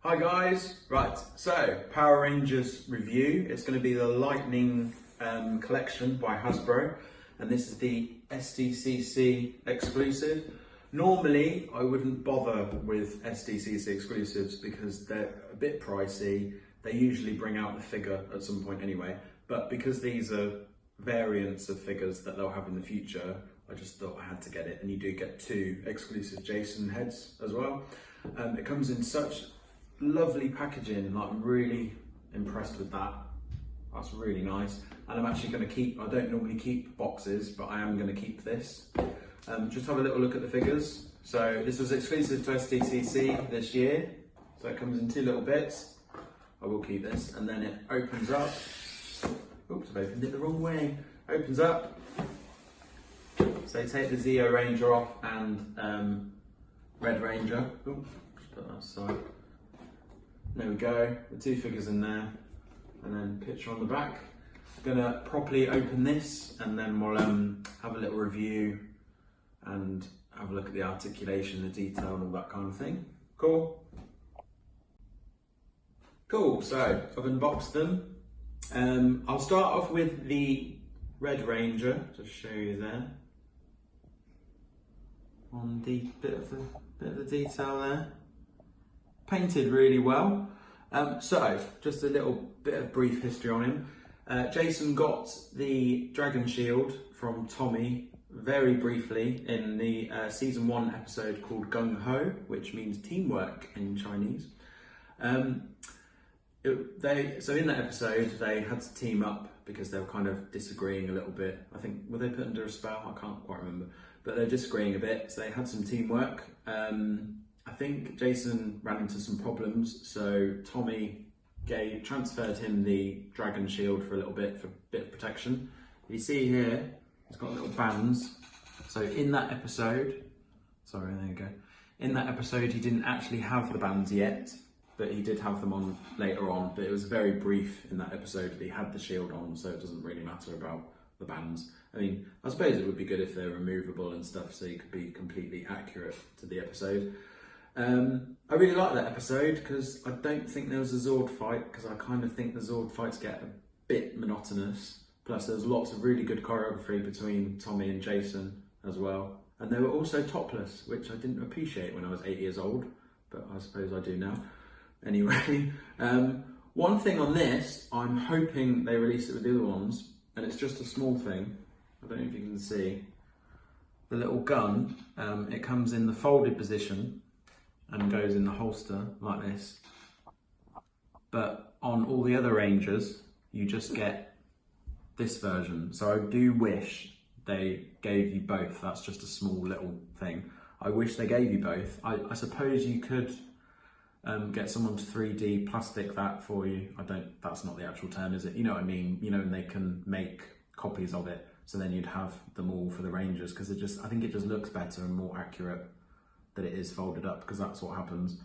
Hi guys, right, so Power Rangers review. It's going to be the Lightning collection by Hasbro, and this is the SDCC exclusive. Normally I wouldn't bother with SDCC exclusives because they're a bit pricey. They usually bring out the figure at some point anyway, but because these are variants of figures that they'll have in the future, I just thought I had to get it. And you do get 2 exclusive Jason heads as well. It comes in such lovely packaging, like I'm really impressed with that. That's really nice. And I'm actually going to keep, I don't normally keep boxes, but I am going to keep this. Just have a little look at the figures. So this was exclusive to SDCC this year. So it comes in 2 little bits. I will keep this. And then it opens up. Oops, I've opened it the wrong way. Opens up. So take the Zeo Ranger off and Red Ranger. Oops, just put that aside. There we go, the 2 figures in there, and then picture on the back. I'm gonna properly open this, and then we'll have a little review and have a look at the articulation, the detail, and all that kind of thing. Cool. Cool. So I've unboxed them. I'll start off with the Red Ranger, just show you there. On the bit of the detail there. Painted really well. So, just a little bit of brief history on him. Jason got the Dragon Shield from Tommy very briefly in the season 1 episode called Gung Ho, which means teamwork in Chinese. So in that episode, they had to team up because they were kind of disagreeing a little bit. I think, were they put under a spell? I can't quite remember. But they're disagreeing a bit, so they had some teamwork. I think Jason ran into some problems, so Tommy transferred him the Dragon Shield for a little bit, for a bit of protection. You see here, he's got little bands. So in that episode, sorry, there you go. In that episode, he didn't actually have the bands yet, but he did have them on later on. But it was very brief in that episode that he had the shield on, so it doesn't really matter about the bands. I mean, I suppose it would be good if they're removable and stuff, so you could be completely accurate to the episode. I really like that episode because I don't think there was a Zord fight, because I kind of think the Zord fights get a bit monotonous. Plus there's lots of really good choreography between Tommy and Jason as well. And they were also topless, which I didn't appreciate when I was 8 years old, but I suppose I do now. Anyway, one thing on this, I'm hoping they release it with the other ones, and it's just a small thing. I don't know if you can see. The little gun, it comes in the folded position and goes in the holster like this. But on all the other Rangers, you just get this version. So I do wish they gave you both. That's just a small little thing. I wish they gave you both. I suppose you could get someone to 3D plastic that for you. That's not the actual term, is it? You know what I mean? You know, and they can make copies of it. So then you'd have them all for the Rangers, because I think it just looks better and more accurate that it is folded up, because that's what happens.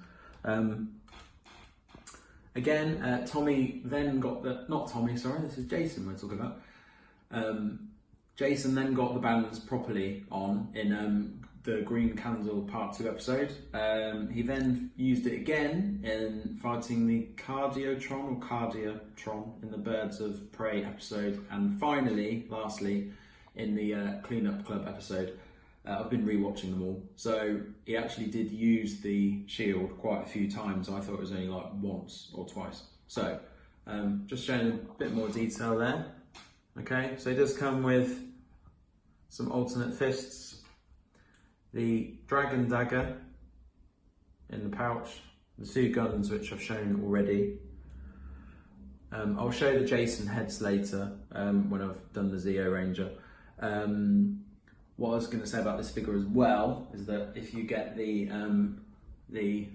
Again, Tommy then got this is Jason we're talking about. Jason then got the bands properly on in the Green Candle Part 2 episode. He then used it again in fighting the Cardiatron in the Birds of Prey episode, and finally, lastly, in the Cleanup Club episode. I've been rewatching them all, so he actually did use the shield quite a few times. I thought it was only like once or twice. So, just showing a bit more detail there. Okay, so it does come with some alternate fists, the Dragon Dagger in the pouch, the 2 guns which I've shown already. I'll show the Jason heads later when I've done the Zeo Ranger. What I was going to say about this figure as well is that if you get the I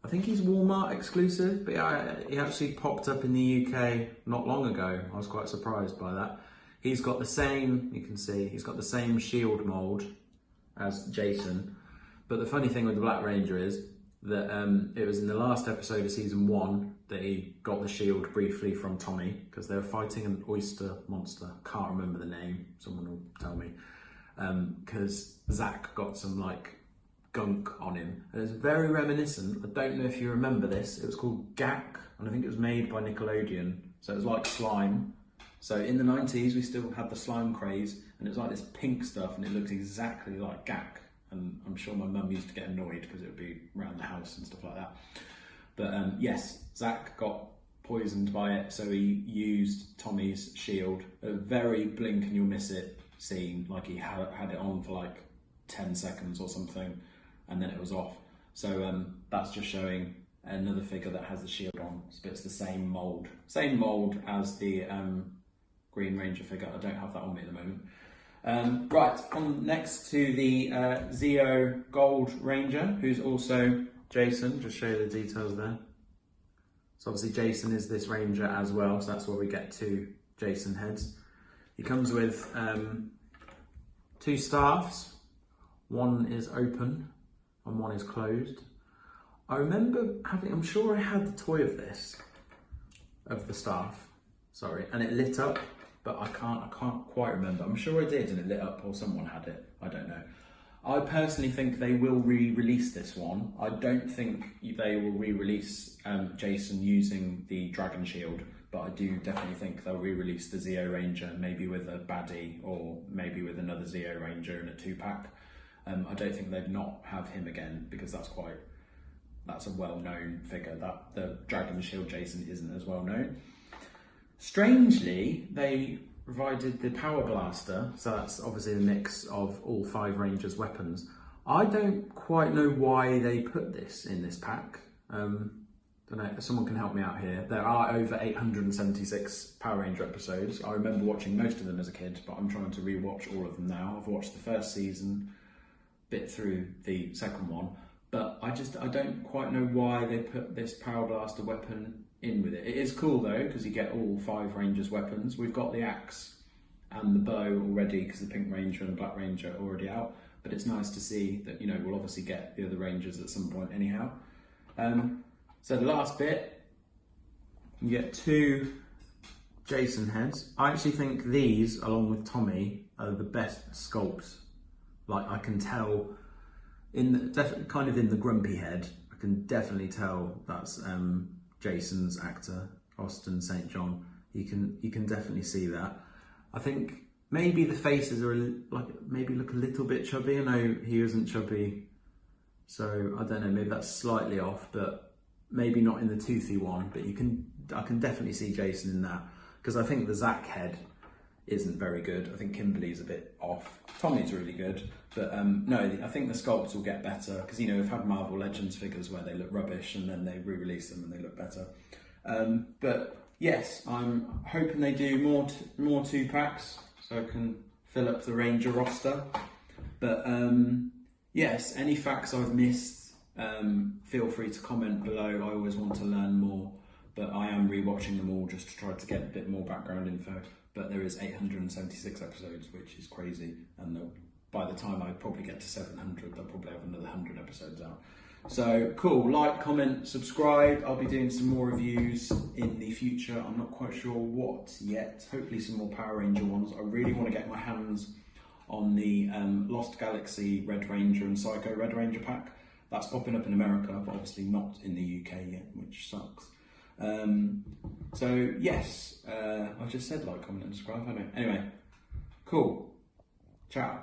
think he's Walmart exclusive, but yeah, he actually popped up in the UK not long ago. I was quite surprised by that. He's got the same, you can see, he's got the same shield mold as Jason. But the funny thing with the Black Ranger is that it was in the last episode of season 1 that he got the shield briefly from Tommy, because they were fighting an oyster monster. Can't remember the name, someone will tell me. Because Zach got some like gunk on him. And it's very reminiscent. I don't know if you remember this. It was called Gak, and I think it was made by Nickelodeon. So it was like slime. So in the 90s, we still had the slime craze, and it was like this pink stuff, and it looked exactly like Gak. And I'm sure my mum used to get annoyed because it would be around the house and stuff like that. But yes, Zach got poisoned by it, so he used Tommy's shield. A very blink and you'll miss it scene, like he had it on for like 10 seconds or something, and then it was off. So that's just showing another figure that has the shield on, but it's the same mould as the Green Ranger figure. I don't have that on me at the moment. Right, on next to the Zeo Gold Ranger, who's also Jason. Just show you the details there. So obviously Jason is this Ranger as well, so that's where we get two Jason heads. He comes with two staffs. One is open and one is closed. I remember I'm sure I had the toy of this, of the staff, sorry, and it lit up, but I can't quite remember. I'm sure I did and it lit up, or someone had it, I don't know. I personally think they will re-release this one. I don't think they will re-release Jason using the Dragon Shield, but I do definitely think they'll re-release the Zeo Ranger, maybe with a baddie, or maybe with another Zeo Ranger in a 2-pack. I don't think they'd not have him again, because that's a well-known figure. That the Dragon Shield Jason isn't as well known. Strangely, they provided the Power Blaster, so that's obviously a mix of all 5 Rangers' weapons. I don't quite know why they put this in this pack. Don't know, someone can help me out here. There are over 876 Power Ranger episodes. I remember watching most of them as a kid, but I'm trying to re-watch all of them now. I've watched the first season, bit through the second one, but I don't quite know why they put this Power Blaster weapon in with it. It is cool though, because you get all 5 Rangers' weapons. We've got the axe and the bow already, because the Pink Ranger and the Black Ranger are already out, but it's nice to see that, you know, we'll obviously get the other Rangers at some point anyhow. So the last bit, you get 2 Jason heads. I actually think these, along with Tommy, are the best sculpts. Like, I can tell, kind of in the grumpy head, I can definitely tell that's Jason's actor, Austin St. John. You can definitely see that. I think maybe the faces are maybe look a little bit chubby. I know he isn't chubby, so I don't know, maybe that's slightly off, but maybe not in the toothy one. But I can definitely see Jason in that, because I think the Zach head isn't very good. I think Kimberly's a bit off. Tommy's really good, but no, I think the sculpts will get better, because, you know, we've had Marvel Legends figures where they look rubbish and then they re-release them and they look better. But yes, I'm hoping they do more 2-packs so I can fill up the Ranger roster. But yes, any facts I've missed, feel free to comment below. I always want to learn more, but I am rewatching them all just to try to get a bit more background info. But there is 876 episodes, which is crazy, and by the time I probably get to 700, they'll probably have another 100 episodes out. So cool, like, comment, subscribe. I'll be doing some more reviews in the future. I'm not quite sure what yet. Hopefully some more Power Ranger ones. I really want to get my hands on the Lost Galaxy Red Ranger and Psycho Red Ranger pack. That's popping up in America, but obviously not in the UK yet, which sucks. So yes, I just said like, comment and subscribe, haven't I? Anyway, cool. Ciao.